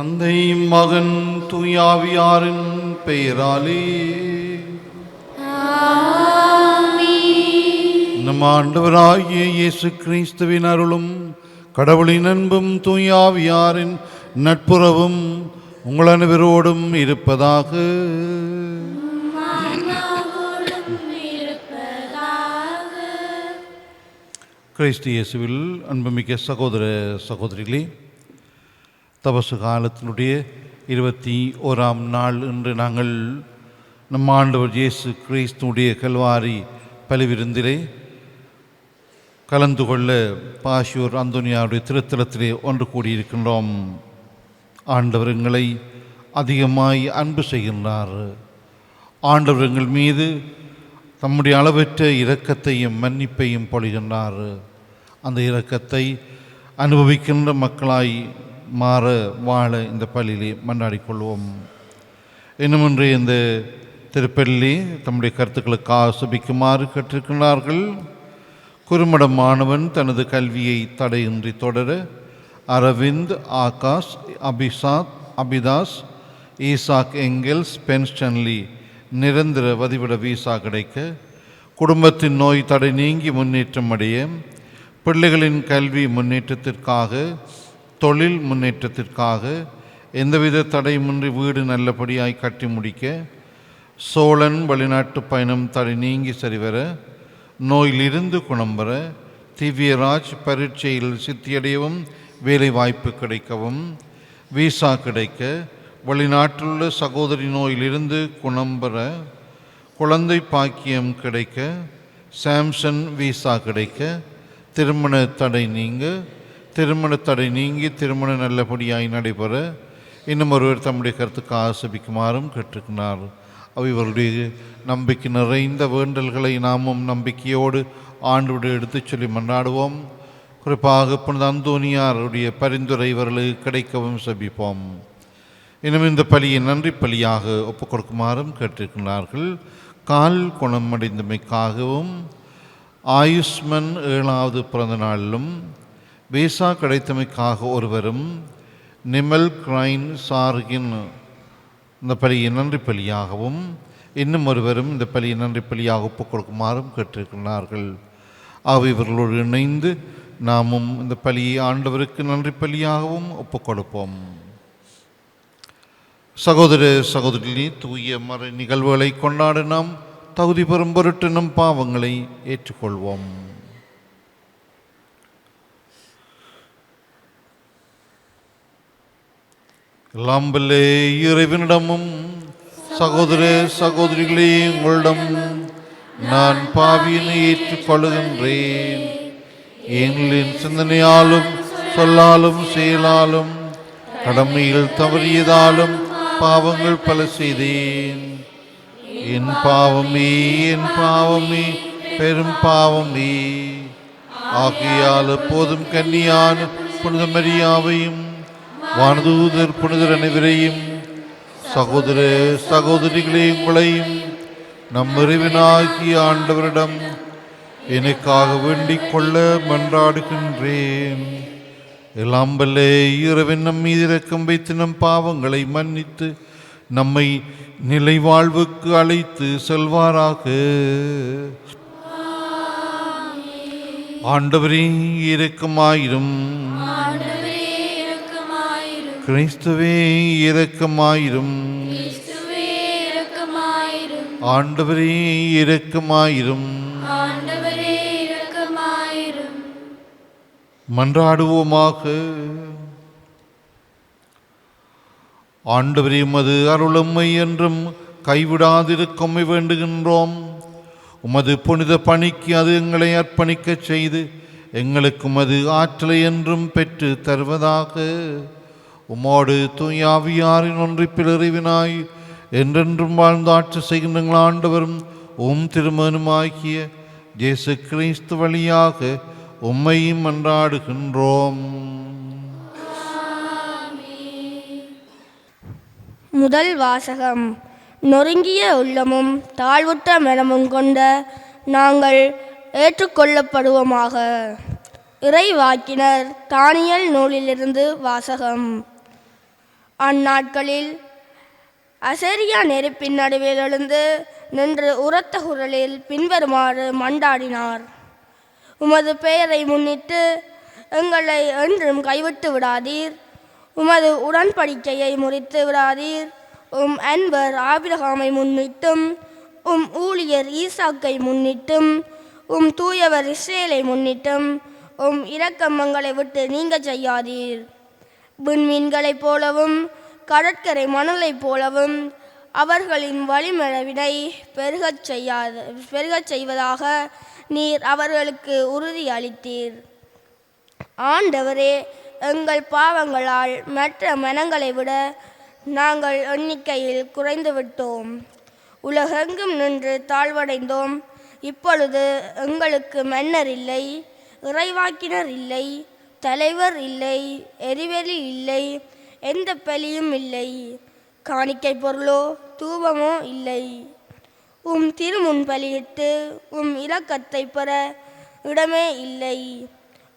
தந்தை மகன் தூயாவியாரின் பெயராலே நம் ஆண்டவராகிய இயேசு கிறிஸ்துவின் அருளும் கடவுளின் அன்பும் தூயாவியாரின் நட்புறவும் உங்கள் அனைவரோடும் இருப்பதாக. கிறிஸ்து இயேசுவில் அன்புமிக்க சகோதர சகோதரிகளே, தபசு காலத்தினுடைய 21ஆம் நாள் இன்று நாங்கள் நம் ஆண்டவர் இயேசு கிறிஸ்துடைய கல்வாரி பலிவிருந்திலே கலந்து கொள்ள பாஷூர் அந்தோனியாருடைய திருத்தலத்திலே ஒன்று கூடியிருக்கின்றோம். ஆண்டவர் எங்களை அதிகமாய் அன்பு செய்கின்றார். ஆண்டவர் எங்கள் மீது தம்முடைய அளவற்ற இரக்கத்தையும் மன்னிப்பையும் பொழிகின்றார். அந்த இரக்கத்தை அனுபவிக்கின்ற மக்களாய் மாற வாழ இந்த பள்ளியிலே மன்றாடிக்கொள்வோம். இன்னும் இன்றைய இந்த திருப்பள்ளி தம்முடைய கருத்துக்களுக்கு ஆசிபிக்குமாறு கற்றிருக்கின்றார்கள். குறுமட மாணவன் தனது கல்வியை தடையின்றி தொடர அரவிந்த், ஆகாஷ், அபிதாஸ், ஈசாக் எங்கெல்ஸ், பென்ஸ்டன்லி நிரந்தர வதிவிட வீசா கிடைக்க, குடும்பத்தின் நோய் தடை நீங்கி முன்னேற்றம் அடைய, பிள்ளைகளின் கல்வி முன்னேற்றத்திற்காக, தொழில் முன்னேற்றத்திற்காக, எந்தவித தடையுமின்றி வீடு நல்லபடியாய் கட்டி முடிக்க, சோழன் வெளிநாட்டு பயணம் தடை நீங்கி சரிவர, நோயிலிருந்து குணம் பெற, திவ்யராஜ் பரீட்சையில் சித்தியடையவும் வேலை வாய்ப்பு கிடைக்கவும், வீசா கிடைக்க, வெளிநாட்டிலுள்ள சகோதரி நோயிலிருந்து குணம் பெற, குழந்தை பாக்கியம் கிடைக்க, சாம்சன் வீசா கிடைக்க, திருமண தடை நீங்கி திருமணம் நல்லபடியாய் நடைபெற, இன்னும் ஒருவர் தம்முடைய கருத்துக்கு ஆசிபிக்குமாறும் கேட்டிருக்கிறார். இவருடைய நம்பிக்கை நிறைந்த வேண்டல்களை நாமும் நம்பிக்கையோடு ஆண்டோடு எடுத்துச் சொல்லி மன்றாடுவோம். குறிப்பாக புனித அந்தோனியாருடைய பரிந்துரை இவர்களுக்கு கிடைக்கவும் செபிப்போம். இன்னும் இந்த பலியை நன்றி பலியாக ஒப்புக் கொடுக்குமாறும் கேட்டிருக்கிறார்கள். கால் குணமடைந்தமைக்காகவும், ஆயுஷ்மன் 7வது பிறந்த நாளிலும் வீசா கிடைத்தமைக்காக ஒருவரும், நிமல் கிரைன் சார்கின் இந்த பலியை நன்றி பலியாகவும், இன்னும் ஒருவரும் இந்த பலியை நன்றி பலியாக ஒப்புக் கொடுக்குமாறும் கேட்டிருக்கிறார்கள். ஆகவே இவர்களோடு இணைந்து நாமும் இந்த பலியை ஆண்டவருக்கு நன்றி பலியாகவும் ஒப்புக் கொடுப்போம். சகோதர சகோதரிகளே, தூய மறை நிகழ்வுகளை கொண்டாட நாம் தகுதி பெறும் பொருட்டு நம் பாவங்களை ஏற்றுக்கொள்வோம். எல்லாம் வல்ல இறைவனிடமும் சகோதர சகோதரிகளே உங்களிடம் நான் பாவியினை ஏற்றுக்கொள்கின்றேன். எங்களின் சிந்தனையாலும் சொல்லாலும் செயலாலும் கடமையில் தவறியதாலும் பாவங்கள் பல செய்தேன். என் பாவமே பெரும் பாவமே. ஆகையால் எப்போதும் கன்னியான புனித மரியாவையும் வானதூதர் புனிதர் அனைவரையும் சகோதர சகோதரிகளே உங்களையும் நம் இறைவனாகிய ஆண்டவரிடம் எனக்காக வேண்டிக் கொள்ள மன்றாடுகின்றேன். எல்லாம் வல்ல இறைவன் நம் மீது இரக்கம் வைத்து நம் பாவங்களை மன்னித்து நம்மை நிலை வாழ்வுக்கு அழைத்து செல்வாராக. ஆண்டவரே இரக்கமாயிரும். கிறிஸ்துவே இரக்கமாயிரும். ஆண்டவரே இரக்கமாயிரும். மன்றாடுவோமாக. ஆண்டவரே, உமது அருளும்மை என்றும் கைவிடாதிருக்கமை வேண்டுகின்றோம். உமது புனித பணிக்கு அது எங்களை அர்ப்பணிக்க செய்து எங்களுக்கு உமது ஆற்றலை என்றும் பெற்று தருவதாக. உமோடு தூயாவியாரின் ஒன்றிப்பில் அறிவினாய் என்றென்றும் வாழ்ந்து ஆட்சி செய்கின்ற ஆண்டவரும் திருமகனுமாகிய இயேசு கிறிஸ்து வழியாக உம்மையும் மன்றாடுகின்றோம். முதல் வாசகம். நொறுங்கிய உள்ளமும் தாழ்வுற்ற மனமும் கொண்ட நாங்கள் ஏற்றுக்கொள்ளப்படுவோமாக. இறை வாக்கினர் தானியல் நூலிலிருந்து வாசகம். அந்நாட்களில் அசரியா நெருப்பின் நடுவில் எழுந்து நின்று உரத்த குரலில் பின்வருமாறு மண்டாடினார்: உமது பெயரை முன்னிட்டு எங்களை என்றும் கைவிட்டு விடாதீர். உமது உடன்படிக்கையை முறித்து விடாதீர். அன்பர் ஆபிரகாமை முன்னிட்டும் ஊழியர் ஈசாக்கை முன்னிட்டும் தூயவர் இஸ்ரேலை முன்னிட்டும் இரக்கமங்களை விட்டு நீங்க செய்யாதீர். விண்மீன்களைப் போலவும் கடற்கரை மணலைப் போலவும் அவர்களின் வழிமளவினை பெருகச் செய்வதாக நீர் அவர்களுக்கு உறுதி அளித்தீர். ஆண்டவரே, எங்கள் பாவங்களால் மற்ற மனங்களை விட நாங்கள் எண்ணிக்கையில் குறைந்து விட்டோம். உலகெங்கும் நின்று தாழ்வடைந்தோம். இப்பொழுது எங்களுக்கு மன்னர் இல்லை, இறைவாக்கினர் இல்லை, தலைவர் இல்லை, எரிவெளி இல்லை, எந்த பலியும் இல்லை, காணிக்கை பொருளோ தூபமோ இல்லை. திருமுன் பலியிட்டு இரக்கத்தை பெற இடமே இல்லை.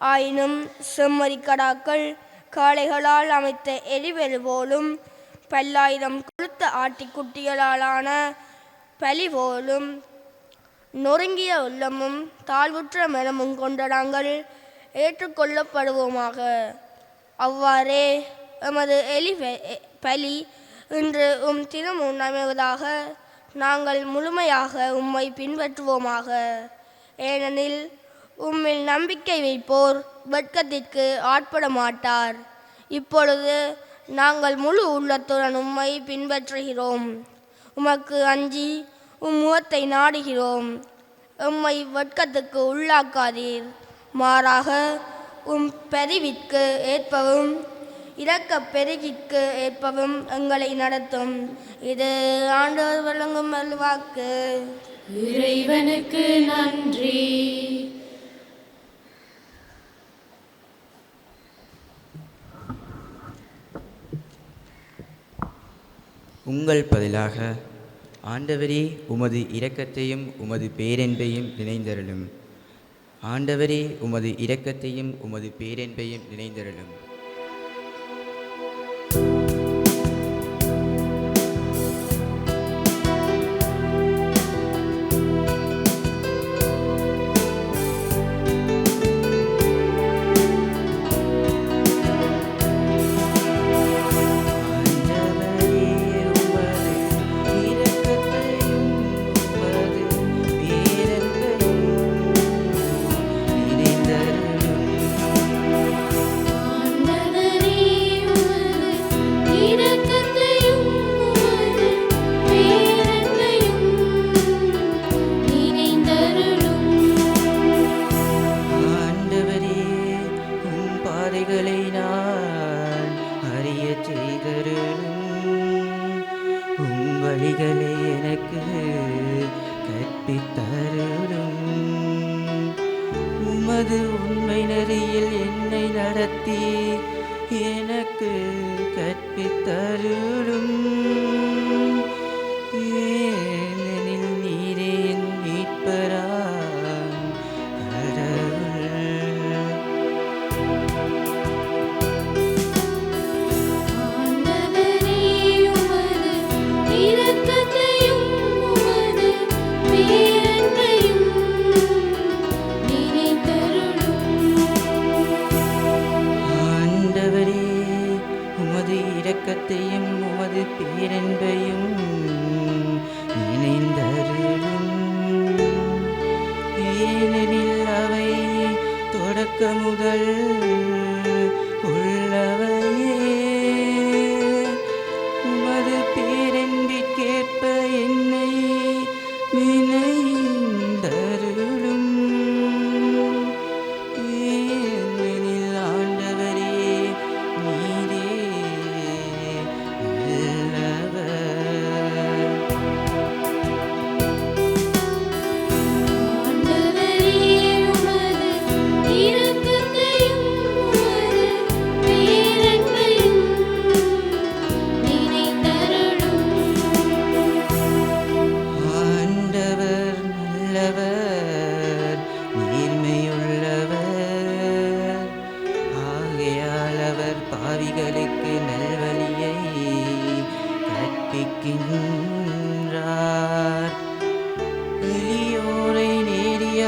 ஆயினும் செம்மறிக்கடாக்கள் காளைகளால் அமைத்த எரிவெளி போலும் பல்லாயிரம் கொழுத்த ஆட்டிக்குட்டிகளாலான பலி போலும் நொறுங்கிய உள்ளமும் தாழ்வுற்ற மனமும் கொண்ட நாங்கள் ஏற்றுக்கொள்ளப்படுவோமாக. அவ்வாறே எமது பலி இன்று திருமுன் அமைவதாக. நாங்கள் முழுமையாக உம்மை பின்பற்றுவோமாக. ஏனெனில் உம்மில் நம்பிக்கை வைப்போர் வெட்கத்திற்கு ஆட்பட மாட்டார். இப்பொழுது நாங்கள் முழு உள்ளத்துடன் உம்மை பின்பற்றுகிறோம். உமக்கு அஞ்சி முகத்தை நாடுகிறோம். எம்மை வெட்கத்துக்கு உள்ளாக்காதீர். மாறாக பரிவிற்கு ஏற்பவும் இரக்க பெருகிற்கு ஏற்பவும் எங்களை நடத்தும். இது ஆண்டவர் வழங்கும் அருள்வாக்கு. இறைவனுக்கு நன்றி. உங்கள் பதிலாக ஆண்டவரே, உமது இரக்கத்தையும் உமது பேரன்பையும் நினைந்தருளும். ஆண்டவரே, உமது இரக்கத்தையும் உமது பேரன்பையும் நினைந்தருளும்.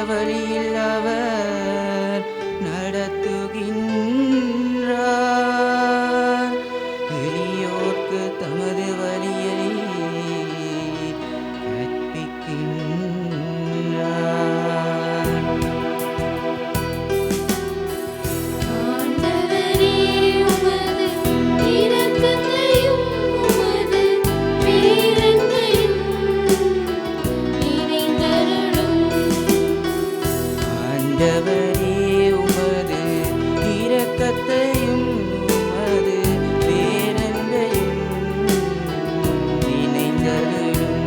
வழியில் அவர் நடத்துகின்றார். எளியோர்க்கு தமது வழியை கற்பிக்கின்றார். ஆண்டவரே உமது இரக்கத்தையும் உமது பேரன்பையும் நினைந்தருளும். ஆண்டவரே உமது இரக்கத்தையும் உமது பேரன்பையும் நினைந்தருளும்.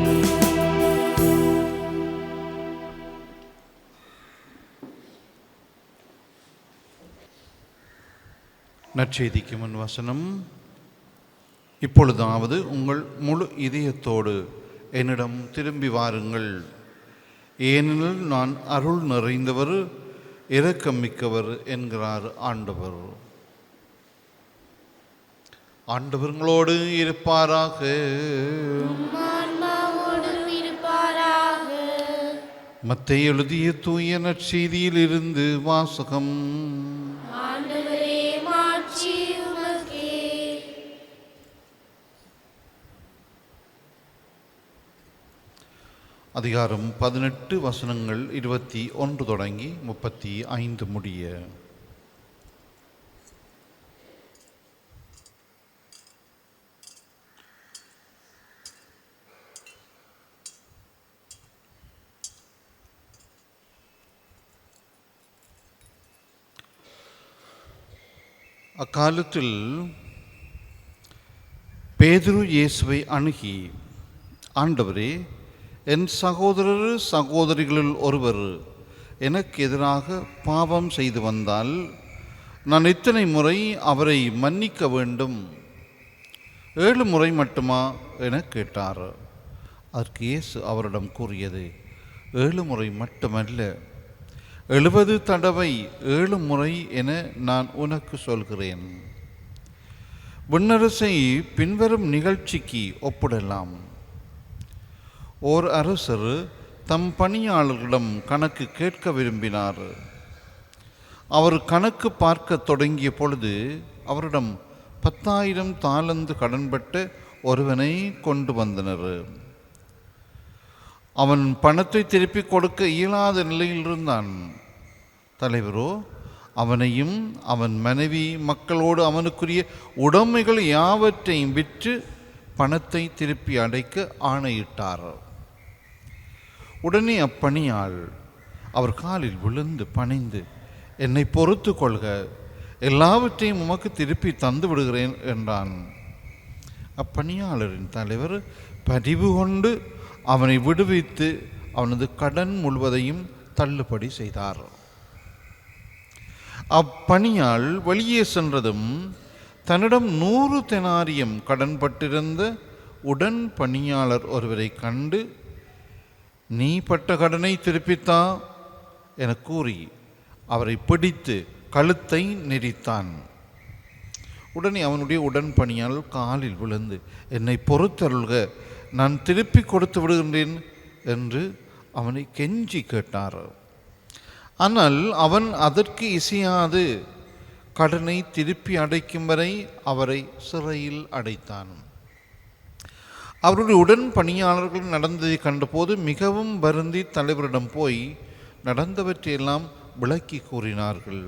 நற்செய்திக்கு முன் வசனம். இப்பொழுதாவது உங்கள் முழு இதயத்தோடு என்னிடம் திரும்பி வாருங்கள், ஏனெனில் நான் அருள் நிறைந்தவர், இரக்கம் மிக்கவர் என்கிறார் ஆண்டவர். ஆண்டவர்களோடு இருப்பாராக. ஆன்மாவோடும் இருப்பாராக. மத்தேயு எழுதிய தூய நற்செய்தியில் இருந்து வாசகம். ஆண்டவரே மாட்சி உமக்கே. அதிகாரம் 18 வசனங்கள் 21 தொடங்கி 35 முடிய. அக்காலத்தில் பேதுரு இயேசுவை அணுகி, ஆண்டவரே, என் சகோதரர் சகோதரிகளில் ஒருவர் எனக்கு எதிராக பாவம் செய்து வந்தால் நான் எத்தனை முறை அவரை மன்னிக்க வேண்டும்? 7 முறை மட்டுமா என கேட்டார். அதற்கு இயேசு அவரிடம் கூறியது, 7 முறை மட்டுமல்ல, 70 தடவை 7 முறை என நான் உனக்கு சொல்கிறேன். விண்ணரசை பின்வரும் நிகழ்ச்சிக்கு ஒப்பிடலாம். ஓர் அரசர் தம் பணியாளர்களிடம் கணக்கு கேட்க விரும்பினார். அவர் கணக்கு பார்க்க தொடங்கிய பொழுது அவரிடம் 10,000 தாலந்து கடன்பட்ட ஒருவனை கொண்டு வந்தனர். அவன் பணத்தை திருப்பி கொடுக்க இயலாத நிலையில் இருந்தான். தலைவரோ அவனையும் அவன் மனைவி மக்களோடு அவனுக்குரிய உடைமைகள் யாவற்றையும் விற்று பணத்தை திருப்பி அடைக்க ஆணையிட்டார். உடனே அப்பணியாள் அவர் காலில் விழுந்து பணிந்து, என்னை பொறுத்து கொள்க, எல்லாவற்றையும் உமக்கு திருப்பி தந்து விடுகிறேன் என்றான். அப்பணியாளரின் தலைவர் பரிவு கொண்டு அவனை விடுவித்து அவனது கடன் முழுவதையும் தள்ளுபடி செய்தார். அப்பணியாள் வெளியே சென்றதும் தன்னிடம் 100 தெனாரியம் கடன்பட்டிருந்த உடன் பணியாளர் ஒருவரை கண்டு, நீ பட்ட கடனை திருப்பித்தா என கூறி அவரை பிடித்து கழுத்தை நெரித்தான். உடனே அவனுடைய உடன் பணியாளர் காலில் விழுந்து, என்னை பொறுத்தருள்க, நான் திருப்பி கொடுத்து விடுகின்றேன் என்று அவனை கெஞ்சி கேட்டார். ஆனால் அவன் அதற்கு இசையாது கடனை திருப்பி அடைக்கும் வரை அவரை சிறையில் அடைத்தான். அவருடைய உடன் பணியாளர்கள் நடந்ததை கண்டபோது மிகவும் வருந்தி தலைவரிடம் போய் நடந்தவற்றையெல்லாம் விளக்கி கூறினார்கள்.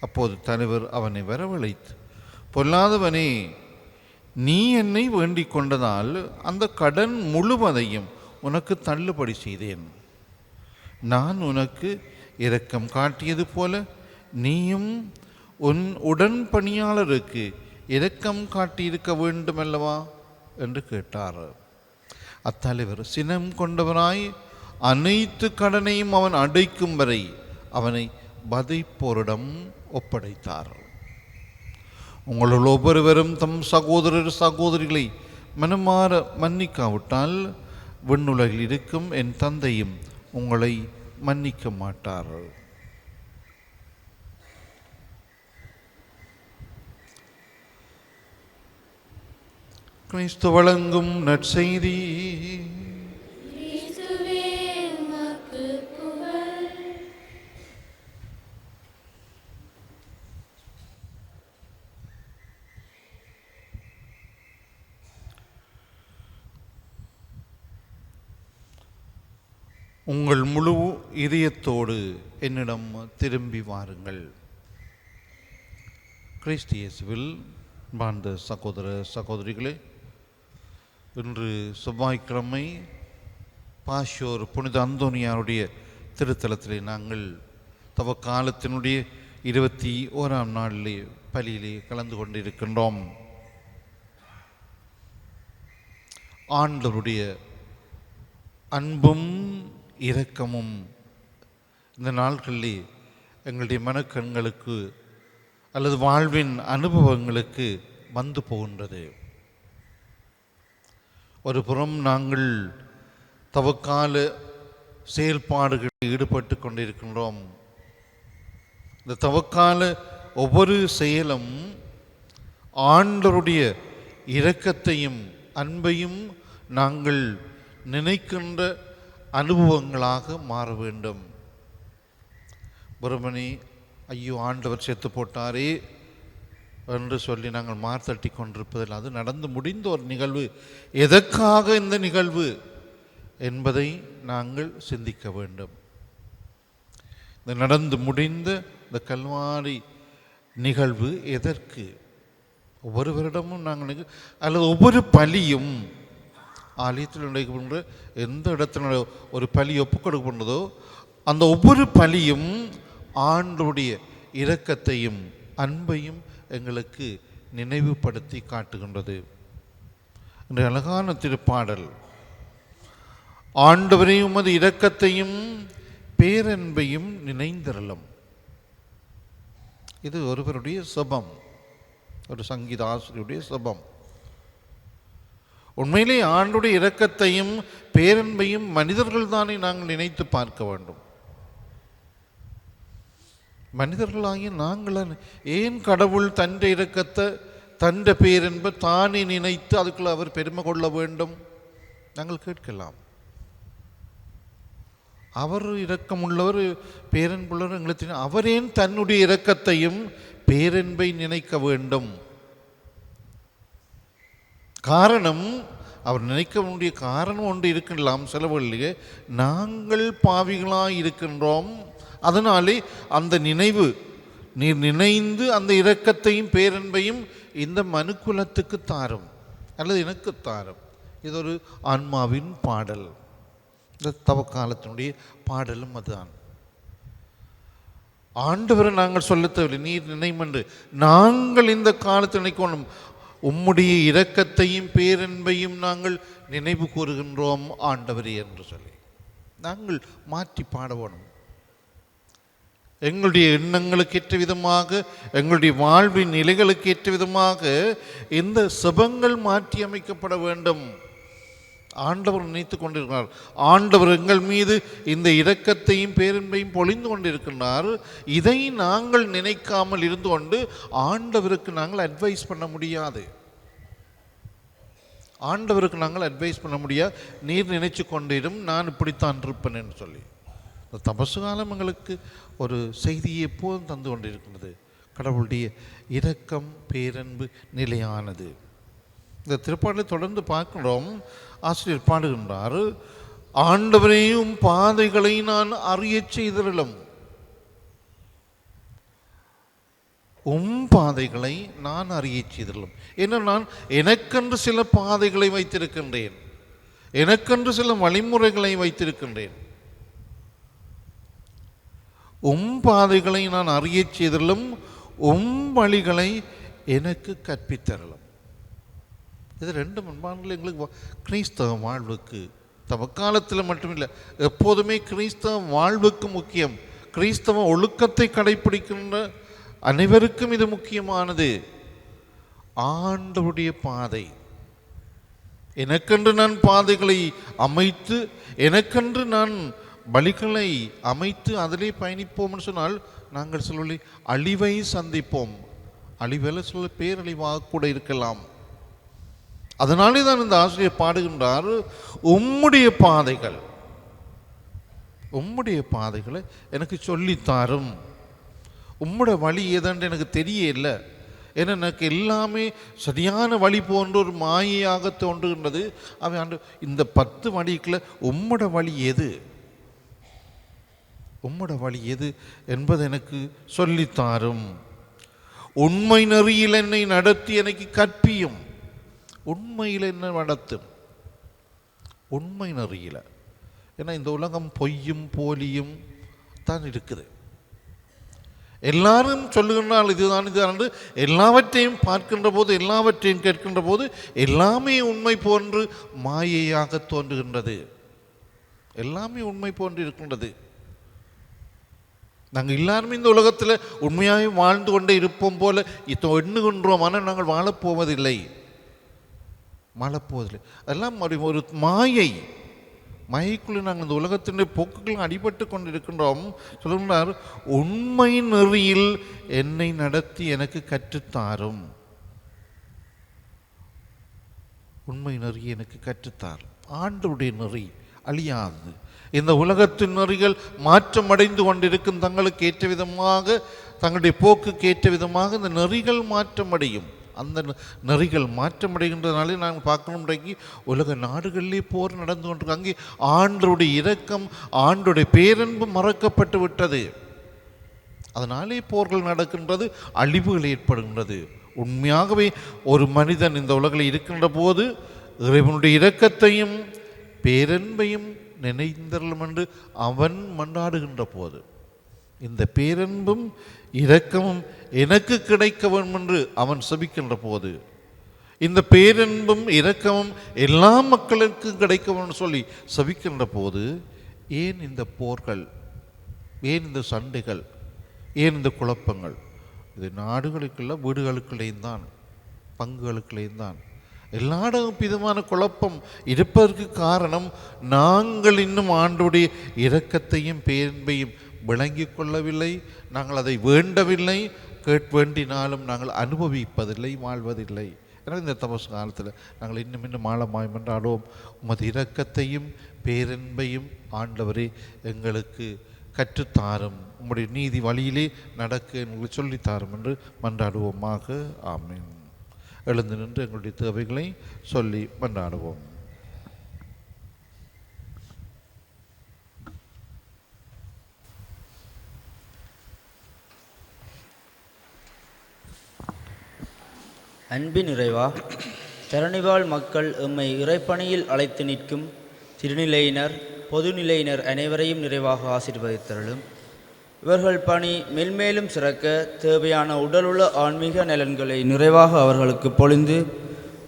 அப்போது தலைவர் அவனை வரவழைத்து, பொல்லாதவனே, நீ என்னை வேண்டிக் கொண்டதால் அந்த கடன் முழுவதையும் உனக்கு தள்ளுபடி செய்தேன். நான் உனக்கு இரக்கம் காட்டியது போல நீயும் உன் உடன் பணியாளருக்கு இரக்கம் காட்டியிருக்க வேண்டுமல்லவா என்று கேட்டார். அத்தலைவர் சினம் கொண்டவராய் அனைத்து கடனையும் அவன் அடைக்கும் வரை அவனை வதைப்போரிடம் ஒப்படைத்தார். உங்களுள் ஒவ்வொருவரும் தம் சகோதரர் சகோதரிகளை மனமாற மன்னிக்காவிட்டால் விண்ணுலகில் இருக்கும் என் தந்தையும் உங்களை மன்னிக்க மாட்டார். கிறிஸ்து வழங்கும் நற்செய்தி. இயேசுவே உமக்கு புகழ். உங்கள் முழு இதயத்தோடு என்னிடம் திரும்பி வாருங்கள். கிறிஸ்து இயேசுவில் வாழ்ந்த சகோதர சகோதரிகளே, இன்று செவ்வாய்க்கிழமை பாஷோர் புனித அந்தோனியாருடைய திருத்தலத்திலே நாங்கள் தவக்காலத்தினுடைய 21ஆம் நாளிலே பலியிலே கலந்து கொண்டிருக்கின்றோம். ஆண்டவருடைய அன்பும் இரக்கமும் இந்த நாட்களிலே எங்களுடைய மனக்கண்களுக்கு அல்லது வாழ்வின் அனுபவங்களுக்கு வந்து போகின்றது. ஒரு புறம் நாங்கள் தவக்கால செயல்பாடுகளில் ஈடுபட்டு கொண்டிருக்கின்றோம். இந்த தவக்கால ஒவ்வொரு செயலும் ஆண்டவருடைய இரக்கத்தையும் அன்பையும் நாங்கள் நினைக்கின்ற அனுபவங்களாக மாற வேண்டும். பிரமணி ஐயோ ஆண்டவர் செத்து போட்டாரே என்று சொல்லி நாங்கள் மார்த்தட்டி கொண்டிருப்பதில் அது நடந்து முடிந்த ஒரு நிகழ்வு. எதற்காக இந்த நிகழ்வு என்பதை நாங்கள் சிந்திக்க வேண்டும். இந்த நடந்து முடிந்த இந்த கல்வாரி நிகழ்வு எதற்கு? ஒவ்வொரு வருடமும் நாங்கள் அல்லது ஒவ்வொரு பலியும் ஆலயத்தில் நடைபெறுகின்ற எந்த இடத்துல ஒரு பலி ஒப்புக் கொடுக்கின்றதோ அந்த ஒவ்வொரு பலியும் ஆண்டவருடைய இரக்கத்தையும் அன்பையும் எங்களுக்கு நினைவுபடுத்தி காட்டுகின்றது. இந்த அழகான திருப்பாடல் ஆண்டவரையும் உமது இரக்கத்தையும் பேரன்பையும் நினைந்தருளும். இது ஒருவருடைய செபம், ஒரு சங்கீத ஆசிரியருடைய செபம். உண்மையிலே ஆண்டுடைய இரக்கத்தையும் பேரன்பையும் மனிதர்கள் தானே நாங்கள் நினைத்து பார்க்க வேண்டும். மனிதர்களாகிய நாங்கள் ஏன் கடவுள் தன் இரக்கத்தை தன் பேரன்பை தானே நினைத்து அதுக்குள்ள அவர் பெருமை கொள்ள வேண்டும்? நாங்கள் கேட்கலாம். அவர் இரக்கமுள்ளவர் பேரன்புள்ளவர் எங்களுக்கு அவர் ஏன் தன்னுடைய இரக்கத்தையும் பேரன்பை நினைக்க வேண்டும்? காரணம், அவர் நினைக்க வேண்டிய காரணம் ஒன்று இருக்கலாம். சிலவழியே நாங்கள் பாவிகளாக இருக்கின்றோம், அதனாலே அந்த நினைவு நீர் நினைந்து அந்த இரக்கத்தையும் பேரன்பையும் இந்த மனுக்குலத்துக்கு தாரும் அல்லது எனக்கு தாரும். இது ஒரு ஆன்மாவின் பாடல். இந்த தவக்காலத்தினுடைய பாடலும் அதுதான். ஆண்டவரை நாங்கள் சொல்ல தேவையில்லை, நீர் நினைமென்று நாங்கள் இந்த காலத்தில் நினைக்கணும். உம்முடைய இரக்கத்தையும் பேரன்பையும் நாங்கள் நினைவு கூறுகின்றோம் ஆண்டவரே என்று சொல்லி நாங்கள் மாற்றி பாடணும். எங்களுடைய எண்ணங்களுக்கு ஏற்ற விதமாக, எங்களுடைய வாழ்வின் நிலைகளுக்கு ஏற்ற விதமாக இந்த செபங்கள் மாற்றி அமைக்கப்பட வேண்டும். ஆண்டவர் நினைத்து கொண்டிருக்கிறார். ஆண்டவர் எங்கள் மீது இந்த இரக்கத்தையும் பேரன்பையும் பொழிந்து கொண்டிருக்கின்றார். இதை நாங்கள் நினைக்காமல் இருந்து கொண்டு ஆண்டவருக்கு நாங்கள் அட்வைஸ் பண்ண முடியாது. ஆண்டவருக்கு நாங்கள் அட்வைஸ் பண்ண முடியாது. நீர் நினைச்சு கொண்டிரும், நான் இப்படித்தான் இருப்பேன் என்று சொல்லி. இந்த தபசு காலம் எங்களுக்கு ஒரு செய்தியை எப்போதும் தந்து கொண்டிருக்கின்றது. கடவுளுடைய இரக்கம் பேரன்பு நிலையானது. இந்த திருப்பாடலை தொடர்ந்து பார்க்கிறோம். ஆசிரியர் பாடுகின்றார், ஆண்டவரையும் பாதைகளை நான் அறிய செய்தருளும். பாதைகளை நான் அறிய செய்தருளும். ஏன்னா நான் எனக்கென்று சில பாதைகளை வைத்திருக்கின்றேன், எனக்கென்று சில வழிமுறைகளை வைத்திருக்கின்றேன். பாதைகளை நான் அறிய செய்தருளும், வழிகளை எனக்கு கற்பித்தருளும். இது ரெண்டு முன்பான்கள் எங்களுக்கு கிறிஸ்தவ வாழ்வுக்கு தவக்காலத்தில் மட்டுமில்லை, எப்போதுமே கிறிஸ்தவ வாழ்வுக்கு முக்கியம். கிறிஸ்தவ ஒழுக்கத்தை கடைபிடிக்கின்ற அனைவருக்கும் இது முக்கியமானது. ஆண்டவருடைய பாதை, எனக்கென்று நான் பாதைகளை அமைத்து, எனக்கென்று நான் வழிகளை அமைத்து அதிலே பயணிப்போம்னு சொன்னால் நாங்கள் சொல்ல அழிவை சந்திப்போம். அழிவில் சொல்ல பேரழிவாக கூட இருக்கலாம். அதனாலே தான் இந்த ஆசிரியர் பாடுகின்றார், உம்முடைய பாதைகள், உம்முடைய பாதைகளை எனக்கு சொல்லித்தாரும். உம்முடைய வழி ஏதாண்டு எனக்கு தெரியல, ஏன்னா எனக்கு எல்லாமே சரியான வழி போன்ற ஒரு மாயையாக தோன்றுகின்றது. அவன் ஆண்டு இந்த 10 வழிக்குள்ள உம்மோட வழி எது? உம்மோட வழி எது என்பது எனக்கு சொல்லித்தாரும். உண்மை நெறியில் என்னை நடத்தி எனக்கு கற்பியும். உண்மையில் என்ன நடத்தும்? உண்மை நெறியில். ஏன்னா இந்த உலகம் பொய்யும் போலியும் தான் இருக்குது. எல்லாரும் சொல்லுகின்றால் இதுதான் இதுதான் என்று எல்லாவற்றையும் பார்க்கின்ற போது, எல்லாவற்றையும் கேட்கின்ற போது எல்லாமே உண்மை போன்று மாயையாக தோன்றுகின்றது. எல்லாமே உண்மை போன்று இருக்கின்றது. நாங்கள் எல்லாருமே இந்த உலகத்தில் உண்மையாக வாழ்ந்து கொண்டே இருப்போம் போல எண்ணுகின்றோம். ஆனால் நாங்கள் வாழப்போவதில்லை. அதெல்லாம் ஒரு மாயை. மாயைக்குள்ளே நாங்கள் இந்த உலகத்தினுடைய போக்குகள் அடிபட்டு கொண்டிருக்கின்றோம். சொல்லுகிறார், உண்மை நெறியில் என்னை நடத்தி எனக்கு கற்றுத்தாரும். உண்மை நெறி எனக்கு கற்றுத்தார். ஆண்டவருடைய நெறி அழியாது. இந்த உலகத்தின் நெறிகள் மாற்றமடைந்து கொண்டிருக்கும். தங்களுக்கு ஏற்ற விதமாக, தங்களுடைய போக்குக்கு ஏற்ற விதமாக இந்த நெறிகள் மாற்றமடையும். அந்த நெறிகள் மாற்றமடைகின்றதுனாலே நாங்கள் பார்க்கணும், இன்றைக்கு உலக நாடுகளிலே போர் நடந்து கொண்டிருக்கு. அங்கே ஆண்டவருடைய இரக்கம், ஆண்டவருடைய பேரன்பு மறக்கப்பட்டு விட்டது. அதனாலே போர்கள் நடக்கின்றது, அழிவுகள் ஏற்படுகின்றது. உண்மையாகவே ஒரு மனிதன் இந்த உலகில் இருக்கின்ற போது இறைவனுடைய இரக்கத்தையும் பேரன்பையும் நினைந்தருளும் என்று அவன் மன்றாடுகின்ற போது, இந்த பேரன்பும் இரக்கமும் எனக்கு கிடைக்க வேண்டும் என்று அவன் செபிக்கின்ற போது, இந்த பேரன்பும் இரக்கமும் எல்லா மக்களுக்கும் கிடைக்க வேண்டும் சொல்லி செபிக்கின்ற போது, ஏன் இந்த போர்கள், ஏன் இந்த சண்டைகள், ஏன் இந்த குழப்பங்கள்? இது நாடுகளுக்குள்ள, வீடுகளுக்குள்ளேயும் தான், பங்குகளுக்குள்ளேயும் தான் எல்லா விதமான குழப்பம் இருப்பதற்கு காரணம், நாங்கள் இன்னும் ஆண்டவருடைய இரக்கத்தையும் பேரன்பையும் விளங்கி கொள்ளவில்லை. நாங்கள் அதை வேண்டவில்லை. வேண்டினாலும் நாங்கள் அனுபவிப்பதில்லை, வாழ்வதில்லை. எனவே இந்த தபசு காலத்தில் நாங்கள் இன்னும் ஆழமாய் மன்றாடுவோம். உமது இரக்கத்தையும் பேரன்பையும் ஆண்டவரே எங்களுக்கு கற்றுத்தாரும். உம்முடைய நீதி வழியிலே நடக்க எங்களுக்கு சொல்லித்தாரும் என்று மன்றாடுவோமாக. ஆமென். எழுந்து நின்று எங்களுடைய தேவைகளை சொல்லி மன்றாடுவோம். அன்பின் இறைவா, தரணிவாழ் மக்கள் எம்மை இறைப்பணியில் அழைத்து நிற்கும் திருநிலையினர், பொதுநிலையினர் அனைவரையும் நிறைவாக ஆசீர்வதித்தருளும். இவர்கள் பணி மென்மேலும் சிறக்க தேவையான உடலுள்ள ஆன்மீக நலன்களை நிறைவாக அவர்களுக்கு பொழிந்து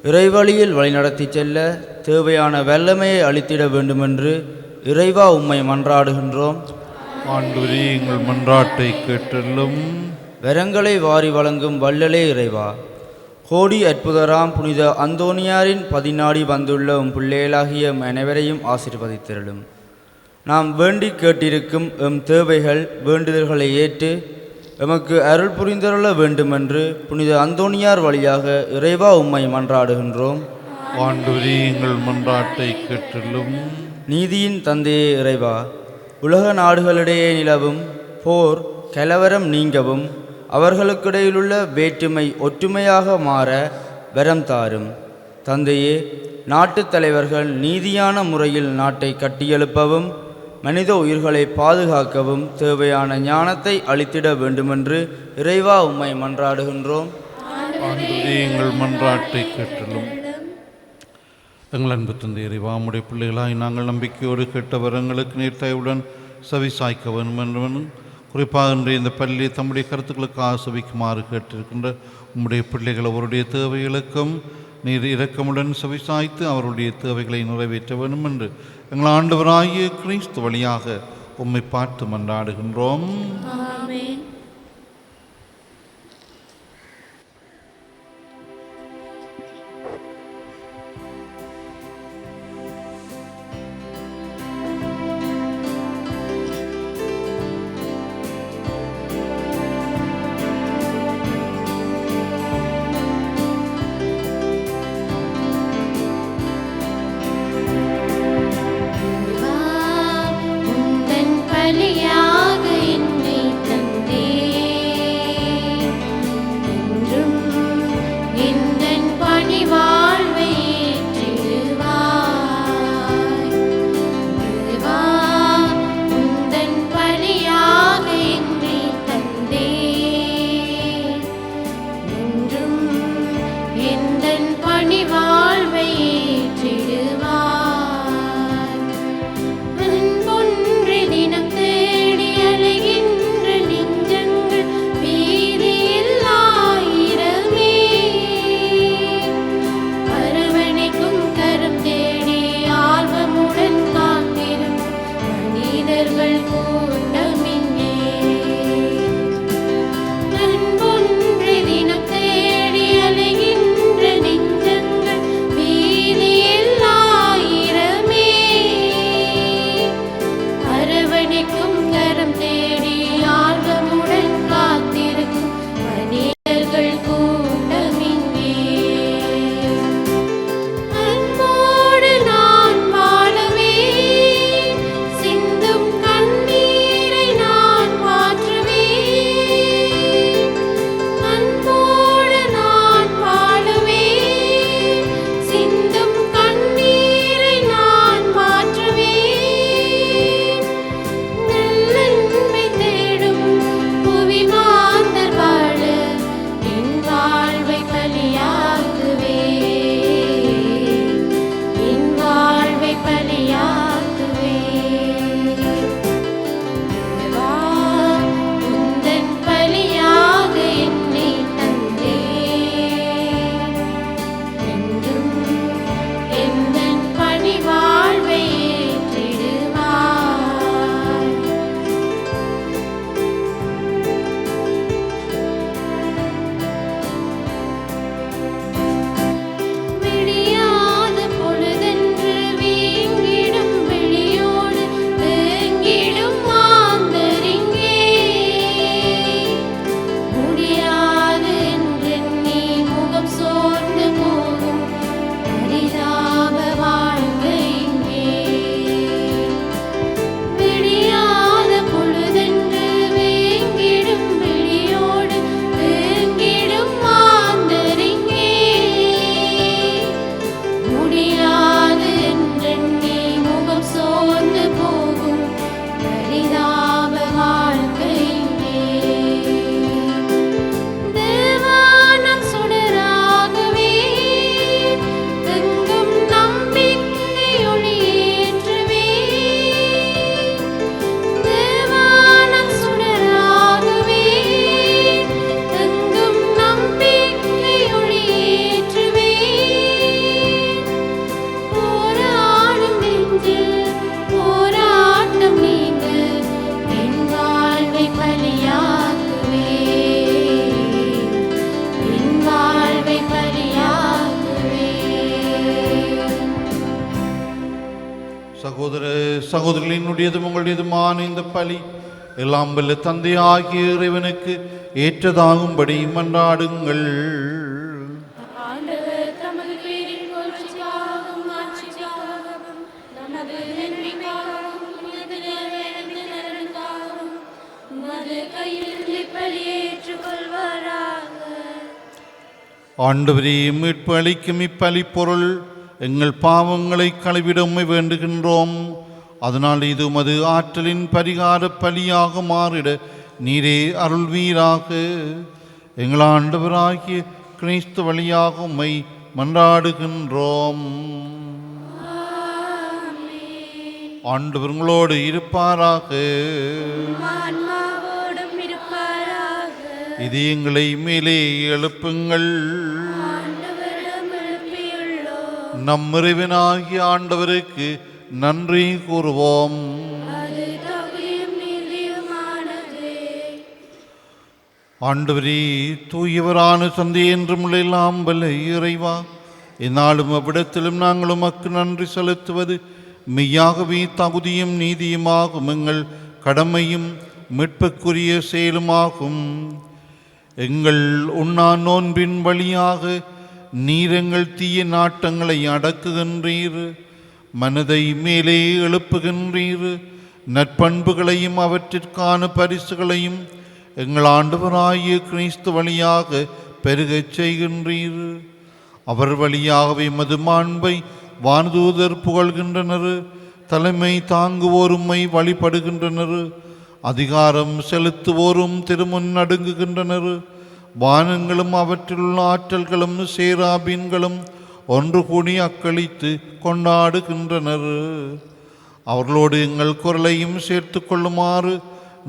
இறைவழியில் வழிநடத்தி செல்ல தேவையான வல்லமையை அளித்திட வேண்டுமென்று இறைவா உம்மை மன்றாடுகின்றோம். ஆண்டவரே, எங்கள் மன்றாட்டை கேட்டருளும். வரங்களை வாரி வழங்கும் வல்லலே இறைவா, கோடி அற்புதராம் புனித அந்தோனியாரின் பதினாடி வந்துள்ள உம் பிள்ளைகளாகிய அனைவரையும் ஆசீர்வதித்திருளும். நாம் வேண்டி கேட்டிருக்கும் எம் தேவைகள், வேண்டுதல்களை ஏற்று எமக்கு அருள் புரிந்தருள வேண்டுமென்று புனித அந்தோனியார் வழியாக இறைவா உம்மை மன்றாடுகின்றோம். ஆண்டவரே, எங்கள் மன்றாட்டை கேட்டருளும். நீதியின் தந்தையே இறைவா, உலக நாடுகளிடையே நிலவும் போர், கலவரம் நீங்கவும் அவர்களுக்கிடையிலுள்ள வேற்றுமை ஒற்றுமையாக மாற வரம் தாரும். தந்தையே, நாட்டுத் தலைவர்கள் நீதியான முறையில் நாட்டை கட்டியெழுப்பவும் மனித உயிர்களை பாதுகாக்கவும் தேவையான ஞானத்தை அளித்திட வேண்டுமென்று இறைவா உம்மை மன்றாடுகின்றோம். ஆண்டவரே, எங்கள் மன்றாட்டை கேட்டருளும். எங்கள் அன்பு தந்தை இறைவா, உம்முடைய பிள்ளைகளாய் நாங்கள் நம்பிக்கையோடு கேட்ட வரங்களுக்கு நேர்த்தாயுடன் செவி சாய்க்க வேண்டும் என்றும், குறிப்பாக இன்றைய இந்த பள்ளியை தம்முடைய கருத்துக்களுக்கு ஆசபிக்குமாறு கேட்டிருக்கின்ற உம்முடைய பிள்ளைகள் அவருடைய தேவைகளுக்கும் நீர் இரக்கமுடன் செவிசாய்த்து அவருடைய தேவைகளை நிறைவேற்ற வேண்டும் என்று எங்கள் ஆண்டவராகிய கிறிஸ்து வழியாக உம்மை பார்த்து மன்றாடுகின்றோம். ஆமென். உந்தன் பலியாக என்னை தந்தே சகோதரர்களினுடையதும் உங்களுடையதுமான இந்த பலி எல்லாம் வல்ல தந்தையாகிய இறைவனுக்கு ஏற்றதாகும்படி மன்றாடுங்கள். ஆண்டவர் தமது பேரின் புகழ்ச்சிக்காகவும் ஆட்சிக்காகவும் நமது நன்மைக்காகவும் உமது நேர்மையின் நலனுக்காகவும் உமது கையில் இப்பலியை ஏற்றுக்கொள்வாராக. ஆண்டவரே, மீட்பு அளிக்கும் இப்பலி பொருள் எங்கள் பாவங்களை கழுவிட உம்மை வேண்டுகின்றோம். அதனால் இது உமது ஆற்றலின் பரிகார பலியாக மாறிட நீரே அருள்வீராக. எங்கள் ஆண்டவராகிய கிறிஸ்து வழியாக உம்மை மன்றாடுகின்றோம். ஆண்டவர் உங்களோடு இருப்பாராக. ஆன்மாவோடும் இருப்பாராக. இது எங்களை மேலே எழுப்புங்கள். ஆண்டவரிடம் எழுப்பியுள்ளோம். நம் இறைவனாகிய ஆண்டவருக்கு நன்றி கூறுவோம். அது தகுதியும் நீதியுமானதே. ஆண்டவரே, தூயவரான தந்தை என்றும் எல்லாம் வல்ல இறைவா, இந்நாளும் அவ்விடத்திலும் நாங்கள் உமக்கு நன்றி செலுத்துவது மெய்யாகவே தகுதியும் நீதியுமாகும். எங்கள் கடமையும் மீட்புக்குரிய செயலுமாகும். எங்கள் உண்ணா நோன்பின் வழியாக நீர் எங்கள் தீய நாட்டங்களை அடக்குகின்றீர், மனதை மேலே எழுப்புகின்றீர், நற்பண்புகளையும் அவற்றிற்கான பரிசுகளையும் எங்கள் ஆண்டவராகிய கிறிஸ்து வழியாக பெருகச் செய்கின்றீர். அவர் வழியாகவே மது மாண்பை வானதூதர் புகழ்கின்றனர், தலைமை தாங்குவோரும்மை வழிபடுகின்றனர், அதிகாரம் செலுத்துவோரும் திருமுன் நடுங்குகின்றனர். வானங்களும் அவற்றிலுள்ள ஆற்றல்களும் சேராபீன்களும் ஒன்று கூடி அக்களித்து கொண்டாடுகின்றனர். அவர்களோடு எங்கள் குரலையும் சேர்த்து கொள்ளுமாறு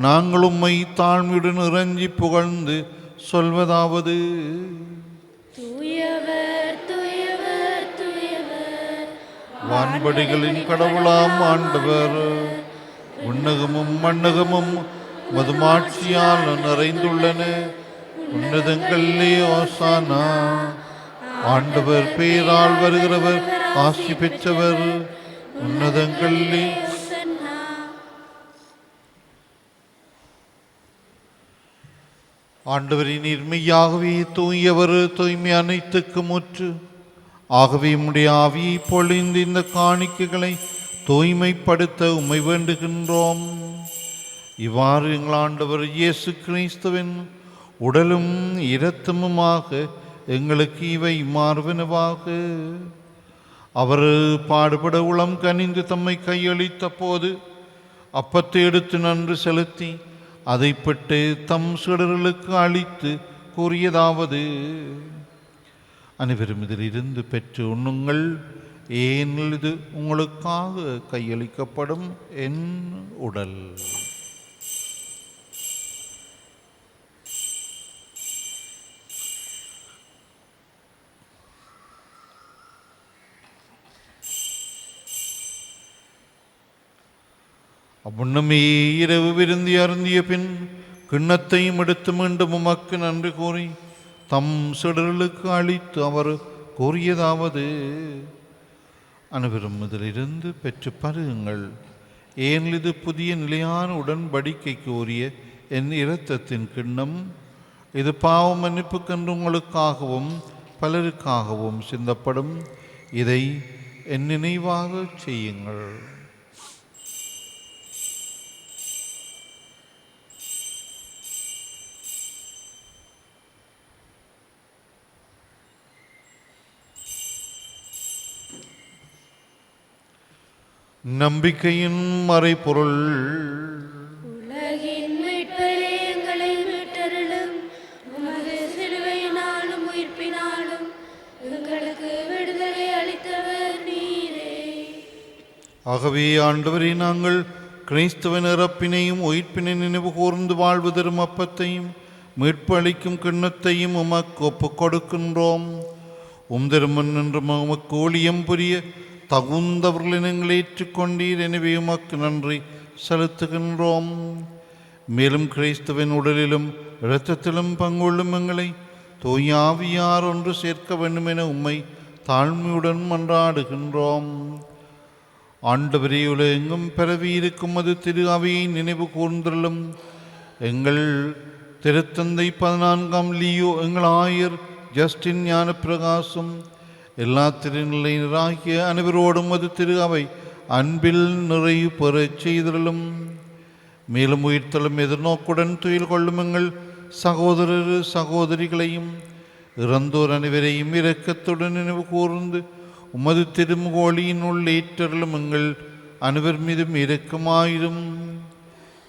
நாங்கள் உம்மை தாழ்மையுடன் இறைஞ்சி புகழ்ந்து சொல்வதாவது: தூயவர் தூயவர் தூயவர், வான்படிகளின் கடவுளாம் ஆண்டவர், உன்னகமும் மண்ணகமும் மதுமாட்சியால் நிறைந்துள்ளன. உன்னதங்களிலே ஓசானா. ஆண்டவர் பெயரால் வருகிறவர் ஆசி பெற்றவர். உன்னதங்களிலே ஹோசன்னா. ஆண்டவரின் மெய்யாகவே தூயவர், தூய்மை அனைத்துக்கும் முற்று. ஆகவே உம்முடைய ஆவியை பொழிந்து இந்த காணிக்கைகளை தூய்மைப்படுத்த உம்மை வேண்டுகின்றோம். இவ்வாறு எங்கள் ஆண்டவர் இயேசு கிறிஸ்துவின் உடலும் இரத்தமுமாக எங்களுக்கு இவை மார்பனவாக. அவர் பாடுபட உளம் கனிந்து தம்மை கையளித்த போது அப்பத்தை எடுத்து நன்று செலுத்தி அதை பெற்று தம் சீடர்களுக்கு அளித்து கூறியதாவது: அனைவரும் இதில் இருந்து பெற்று உண்ணுங்கள், ஏனெனில் இது உங்களுக்காக கையளிக்கப்படும் என் உடல். அவ்வுண்ணமே இரவு விருந்தி அருந்திய பின் கிண்ணத்தையும் எடுத்து மீண்டும் உமக்கு நன்றி கூறி தம் சீடர்களுக்கு அளித்து அவர் கூறியதாவது: அனைவரும் இதிலிருந்து பெற்று பருகுங்கள், ஏனெனில் இது புதிய நிலையான உடன்படிக்கைக்கு உரிய என் இரத்தத்தின் கிண்ணம். இது பாவ மன்னிப்புக்கென்று உங்களுக்காகவும் பலருக்காகவும் சிந்தப்படும். இதை என் நினைவாக செய்யுங்கள். நம்பிக்கையின் மறைபொருள். உலகின் மீட்பரே, எங்களை மீட்டருளும். உமது சிலுவையினாலும் உயிர்ப்பினாலும் எங்களுக்கு விடுதலை அளித்தவர் நீரே. ஆகவே ஆண்டவரே, நாங்கள் கிறிஸ்துவின் இறப்பினையும் உயிர்ப்பினை நினைவு கூர்ந்து வாழ்வு தரும் அப்பத்தையும் மீட்பு அளிக்கும் கிண்ணத்தையும் உமக்கு ஒப்புக் கொடுக்கின்றோம். திருமன் என்று உமக்கு ஊழியம் புரிய தகுந்தவர்களை நீங்கள் ஏற்றுக்கொண்டீர். எனவே உமக்கு நன்றி செலுத்துகின்றோம். மேலும் கிறிஸ்துவின் உடலிலும் இரத்தத்திலும் பங்குள்ளும் எங்களை தூய ஆவியார் ஒன்று சேர்க்க வேண்டும் என உம்மை தாழ்மையுடன் மன்றாடுகின்றோம். ஆண்டவரே, உலகெங்கும் பரவி இருக்கும் அது திரு அவையை நினைவு கூர்ந்தருளும். எங்கள் திருத்தந்தை 14ஆம் லியோ, எங்கள் ஆயர் ஜஸ்டின் ஞான பிரகாசம், எல்லா திருநிலையினராகிய அனைவரோடும் அது திரு அவை அன்பில் நிறைவு பெறச் செய்தருளும். மேலும் உயிர்த்தலும் எதிர்நோக்குடன் துயில் கொள்ளும் எங்கள் சகோதரர் சகோதரிகளையும் இறந்தோர் அனைவரையும் இரக்கத்துடன் நினைவு கூர்ந்து உமது திருமுகோழியின் உள்ளேற்றலும் எங்கள் அனைவர் மீதும் இரக்கமாயிரும்.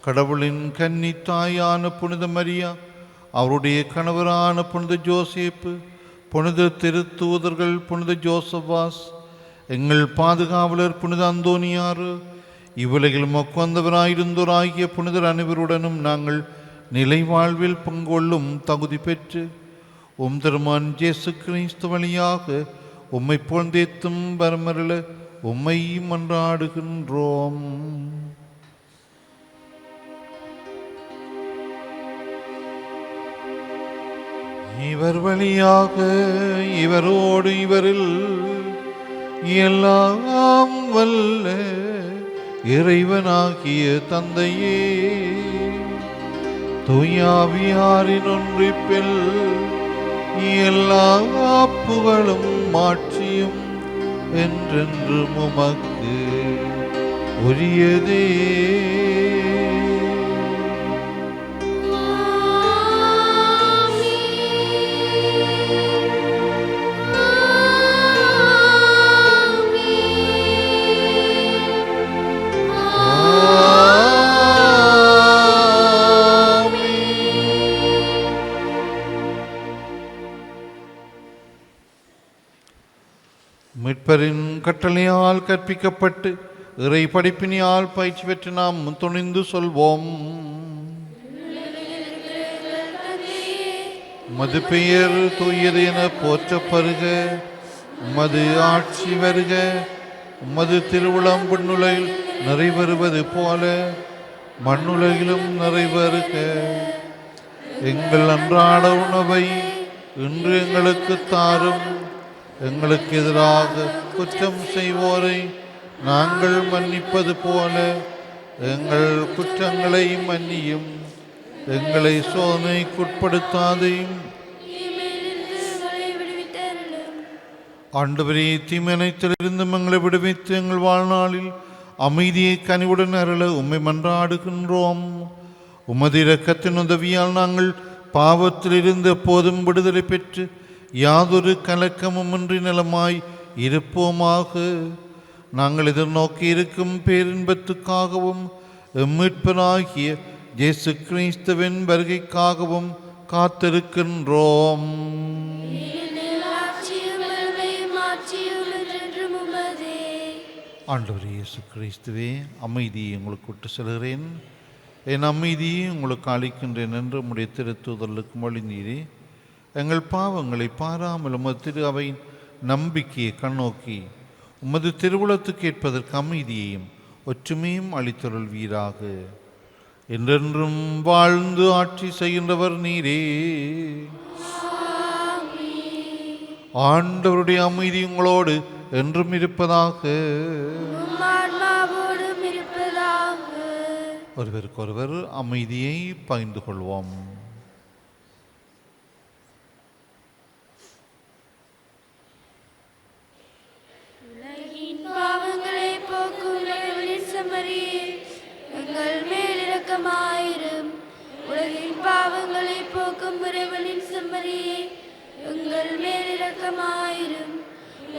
கடவுளின் கன்னி தாயான புனித மரியா, அவருடைய கணவரான புனித ஜோசேப்பு, புனித திருத்தூதர்கள், புனித ஜோசபாஸ், எங்கள் பாதுகாவலர் புனித அந்தோனியார், இவ்வுலகில் மொக்கந்தவராயிருந்தோராகிய புனிதர் அனைவருடனும் நாங்கள் நிலை வாழ்வில் பங்கொள்ளும் தகுதி பெற்று திருமான் இயேசு கிறிஸ்து வழியாக உம்மை புகழ்ந்தேத்தும் பரமருள உம்மை மன்றாடுகின்றோம். இவர் வழியாக இவரோடு இவரில் எல்லாம் வல்ல இறைவனாகிய தந்தையே, தூயாவியாரின் ஒன்றிப்பில் எல்லா புகழும் மாட்சியும் என்றென்றும் உமக்கு உரியதே. மீட்பரின் கட்டளையால் கற்பிக்கப்பட்டு இறை படிப்பினியால் பயிற்சி பெற்று நாம் துணிந்து சொல்வோம். உமது பெயர் தூயது என போற்றப்பெறுக, உமது ஆட்சி வருக, உமது திருவுளம் விண்ணுலகில் நிறைவேறுவது போல மண்ணுலகிலும் நிறைவேறுக. எங்கள் அன்றாட உணவை இன்று எங்களுக்கு தாரும். எங்களுக்கு எதிராக குற்றம் செய்வோரை நாங்கள் மன்னிப்பது போல எங்கள் குற்றங்களை மன்னியும். எங்களை சோதனைக்குட்படுத்தாதையும். ஆண்டவரே, தீமையனைத்திலிருந்து எங்களை விடுவித்து எங்கள் வாழ்நாளில் அமைதியை கனிவுடன் அருள உம்மை மன்றாடுகின்றோம். உமது இரக்கத்தின் உதவியால் நாங்கள் பாவத்திலிருந்து எப்போதும் விடுதலை பெற்று யாதொரு கலக்கமுமின்றி நலமாய் இருப்போமாக. நாங்கள் எதிர்நோக்கி இருக்கும் பேரின்பத்துக்காகவும் மீட்பராகிய இயேசு கிறிஸ்துவின் வருகைக்காகவும் காத்திருக்கின்றோம். ஆண்டவர் இயேசு கிறிஸ்துவே, அமைதியை உங்களுக்கு விட்டு செல்கிறேன், என் அமைதியை உங்களுக்கு அளிக்கின்றேன் என்று உம்முடைய திருத்தூதர்களுக்கு மொழிந்தீரே. எங்கள் பாவங்களை பாராமல் உமது திரு அவையின் நம்பிக்கையை கண்ணோக்கி உமது திருவுளத்துக்கு ஏற்பதற்கு அமைதியையும் ஒற்றுமையும் அளித்தருள்வீராக. என்றென்றும் வாழ்ந்து ஆட்சி செய்கின்றவர் நீரே. ஆண்டவருடைய அமைதி உங்களோடு என்றும் இருப்பதாக. ஒருவருக்கொருவர் அமைதியை பகிர்ந்து கொள்வோம். எங்கள் மேல் இரக்கமாயிரும். உலகின் பாவங்களை போக்கும் இறைவனின் செம்மறியே, எங்கள் மேல் இரக்கமாயிரும்.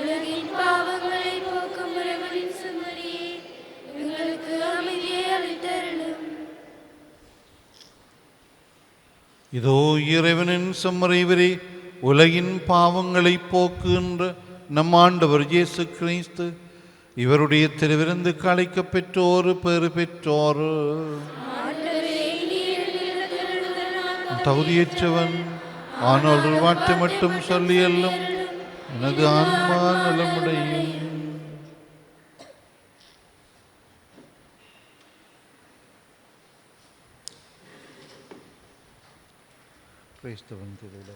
உலகின் பாவங்களை போக்கும் இறைவனின் செம்மறியே, எங்களுக்கு அமைதியை அளித்தருளும். இதோ இறைவனின் செம்மறிவரே, உலகின் பாவங்களை போக்குகின்ற நம் ஆண்டவர் இயேசு கிறிஸ்து, இவருடைய திருவிருந்துக்கு அழைக்க பெற்றோர் பெறு பெற்றோர். தகுதியற்றவன், ஆனால் ஒரு வார்த்தை மட்டும் சொல்லி அல்லும் எனது ஆன்மா நலமுடையும். கிறிஸ்துவின் திருவிழா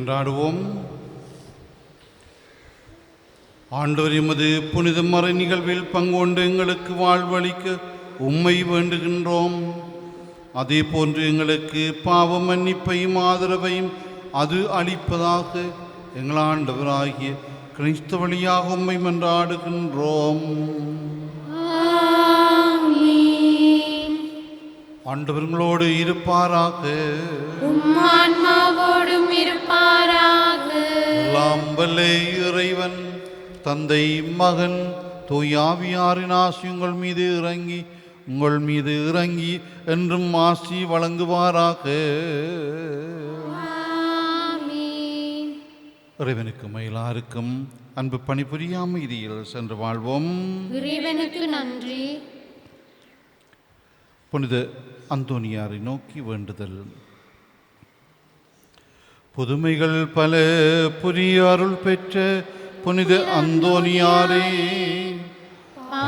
மன்றாடுவோம். ஆண்டவர் எமது புனித மறை நிகழ்வில் பங்கு கொண்டு எங்களுக்கு வாழ்வளிக்க உம்மை வேண்டுகின்றோம். அதே போன்று எங்களுக்கு பாவ மன்னிப்பையும் ஆதரவையும் அது அளிப்பதாக எங்கள் ஆண்டவராகிய கிறிஸ்து வழியாக உம்மை மன்றாடுகின்றோம். ஆண்டவர்களோடு இருப்பாராக. ஆன்மாவோடும் இருப்பாராக. எல்லாம் வல்ல இறைவன் தந்தை மகன் தூயாவியாரின் ஆசி உங்கள் மீது இறங்கி என்றும் ஆசி வழங்குவாராக. இறைவனுக்கு மயிலாருக்கும் அன்பு பணிபுரியாம இதில் சென்று வாழ்வோம். இறைவனுக்கு நன்றி. புனித அந்தோனியாரை நோக்கி வேண்டுதல். புதுமைகள் பல புரிய அருள் பெற்ற புனித அந்தோனியாரே,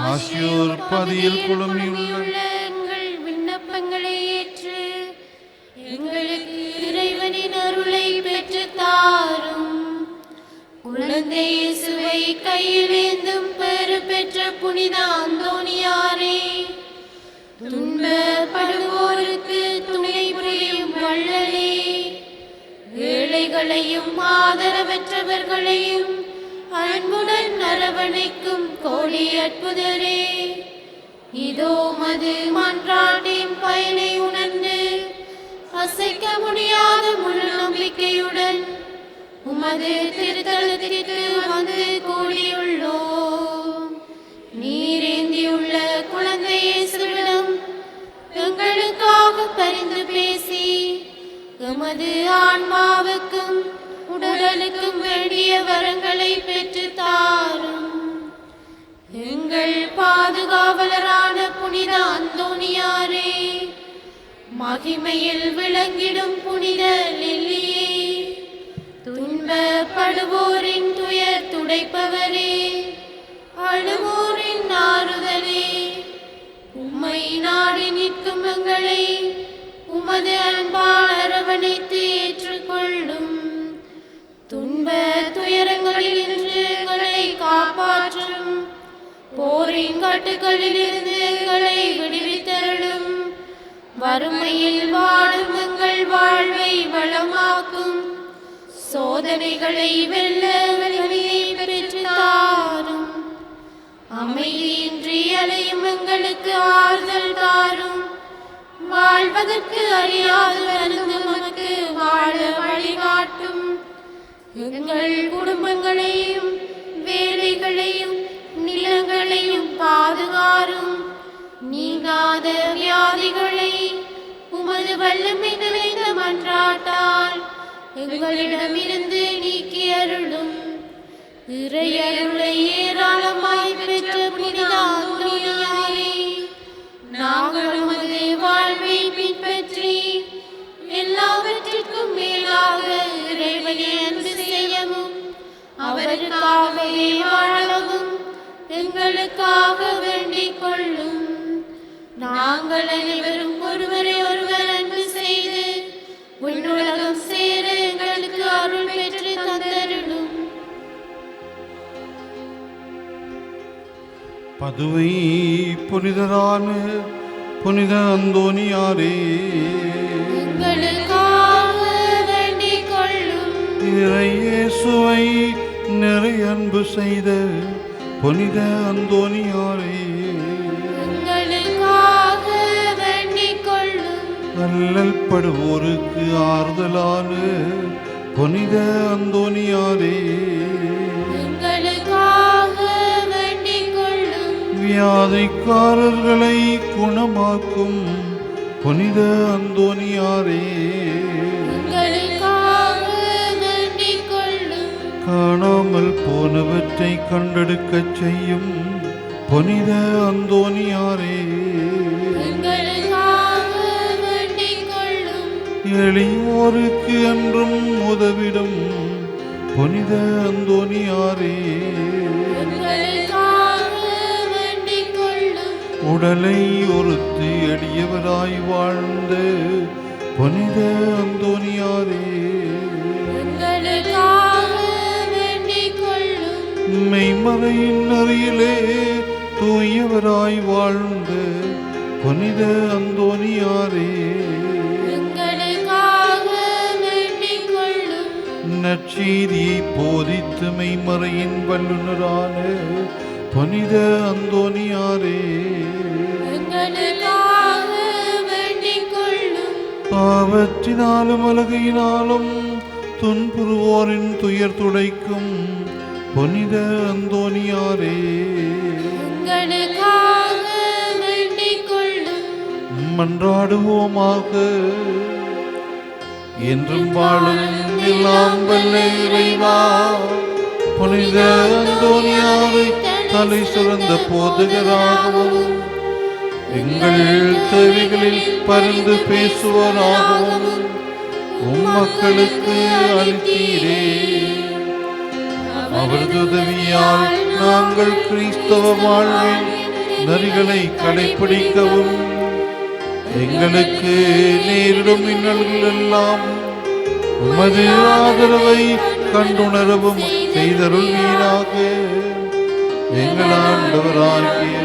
ஆசியோர் பதியில் குழுமியுள்ள எங்கள் விண்ணப்பங்களை ஏற்று எங்களுக்கு இறைவனின் அருளை பெற்று தாரும். குழந்தை இயேசுவை கையிலேந்தும் பெறு பெற்ற புனித அந்தோனியாரே, துன்பப்படுவோருக்கு துணை புரியும் வள்ளலே, ஏழைகளையும் ஆதரவற்றவர்களையும் அன்புடன் அரவணைக்கும் கோடி அற்புதரே, இதோ மது மன்றாட்டின் பயனை உணர்ந்து அசைக்க முடியாத முழு நம்பிக்கையுடன் உமது திருத்தலத்திற்கு வந்து கூடியுள்ளோம். நீரேந்தியுள்ள குழந்தை இயேசுவிடம் எங்களுக்காக பரிந்து பேசி எமது ஆன்மாவுக்கும் உடலுக்கும் வேண்டிய வரங்களை பெற்று தாரும். எங்கள் பாதுகாவலரான புனித அந்தோனியாரே, மகிமையில் விளங்கிடும் புனித லில்லியே, துன்பப்படுவோரின் துயர் துடைப்பவரே, அழுவோரின் ஆறுதலே, உம்மை நாடி நிற்கும் எங்களை உமது அன்பால் அரவணைத்து ஏற்றுக்கொள்ளும். துன்ப துயரங்களில் இன்று எங்களை காப்பாற்றும். போரின் கட்டுகளிலிருந்து எங்களை விடுவித்தருளும். வறுமையில் வாழும் எங்கள் வாழ்வை வளமாக்கும். சோதனைகளை வெல்ல வலிமையை பெற்று தாரும். அமைதியின்றி அலையும் எங்களுக்கு ஆறுதல் தாரும். வாழ்வதற்கு அறியாது வருந்தும் நமக்கு வாழ வழிகாட்டும். எங்கள் குடும்பங்களையும் வேலைகளையும் நிலங்களையும் பாதுகாரும். நீங்காத வியாதிகளை உமது வல்லமை நிறைந்த மன்றாட்டால் எங்களிடமிருந்து நீக்கி அருளும். இறையருளை ஏராளமாய் பெற்ற புனித அந்தோனியாரே, நாங்கள் உமது வாழ்வை பின்பற்றி எல்லாவற்றிற்கும் மேலாக இறைவனை அன்பு செய்யவும் அவருக்காகவே வாழவும் எங்களுக்காக வேண்டிக் கொள்ளும். நாங்கள் அனைவரும் ஒருவரை ஒருவர் அன்பு செய்து விண்ணுலகம் சேர எங்களுக்கு அருள் பெற்று தந்தருளும். பதுவை புனிதரான புனித அந்தோனியாரே, எங்களுக்காக வேண்டிக் கொள்ளும். இறையேசுவை நிறைய அன்பு செய்த புனித அந்தோனியாரே, எங்களுக்காக வேண்டிக் கொள்ளும். அல்லல் படுவோருக்கு ஆறுதலான புனித அந்தோனியாரே, எங்களுக்காக வேண்டிக் கொள்ளும். வியாதிக்காரர்களை குணமாக்கும் புனித அந்தோனியாரே, எங்களுக்காக வேண்டிக் கொள்ளும். காணாமல் போனவற்றை கண்டெடுக்கச் செய்யும் புனித அந்தோனியாரே, எங்களுக்காக வேண்டிக் கொள்ளும். எளியோருக்கு என்றும் உதவிடும் புனித அந்தோனியாரே, எங்களுக்காக வேண்டிக் கொள்ளும். உடலை ஒருத்தி எளியவராய் வாழ்ந்த புனித அந்தோனியாரே, எங்களுக்காக எங்களுக்காக வேண்டிக் கொள்ளும். மெய்மறையின் நெறியிலே தூயவராய் வாழ்ந்த புனித அந்தோனியாரே, எங்களுக்காக வேண்டிக் கொள்ளும். நற்செய்தியை போதித்து மெய்மறையின் வல்லுநரான புனித அந்தோனியாரே, எங்களுக்காக வேண்டிக் கொள்ளும். பாவத்தினாலும் அலகையினாலும் துன்புறுவோரின் துயர் துடைக்கும் புனித அந்தோனியாரே, எங்களுக்காக வேண்டிக் கொள்ளும். மன்றாடுவோமாக. என்றும் வாழும் எல்லாம் வல்ல இறைவா, புனித அந்தோனியாரை தலை சிறந்த போதகராகவும் எங்கள் தேவைகளில் பரிந்து பேசுவராகவும் மக்களுக்கு அளித்தீரே. அவரது உதவியால் நாங்கள் கிறிஸ்தவ வாழ்வின் நெறிகளை கடைப்பிடிக்கவும் எங்களுக்கு நேரிடும் இன்னல்கள் எல்லாம் உமது ஆதரவை கண்டுணரவும் செய்தருள்வீராக. எங்கள் ஆண்டவராகிய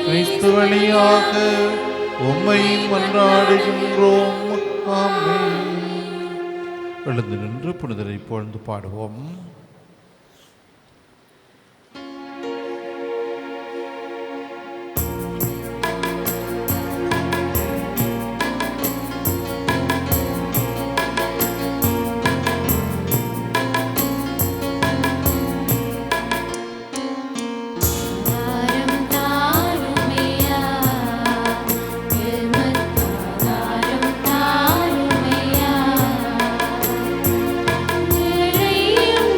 கிறிஸ்து வழியாக உம்மை மன்றாடுகின்றோம். ஆமென். எழுந்து நின்று புனிதரை புகழ்ந்து பாடுவோம். ஆதாரம் தாருமையா, ஆதாரம் தாருமையா, நிறையும்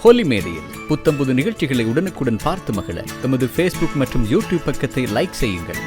ஹோலி மேடையில் புத்தம்புது நிகழ்ச்சிகளை உடனுக்குடன் பார்த்து மகிழ எமது ஃபேஸ்புக் மற்றும் யூடியூப் பக்கத்தை லைக் செய்யுங்கள்.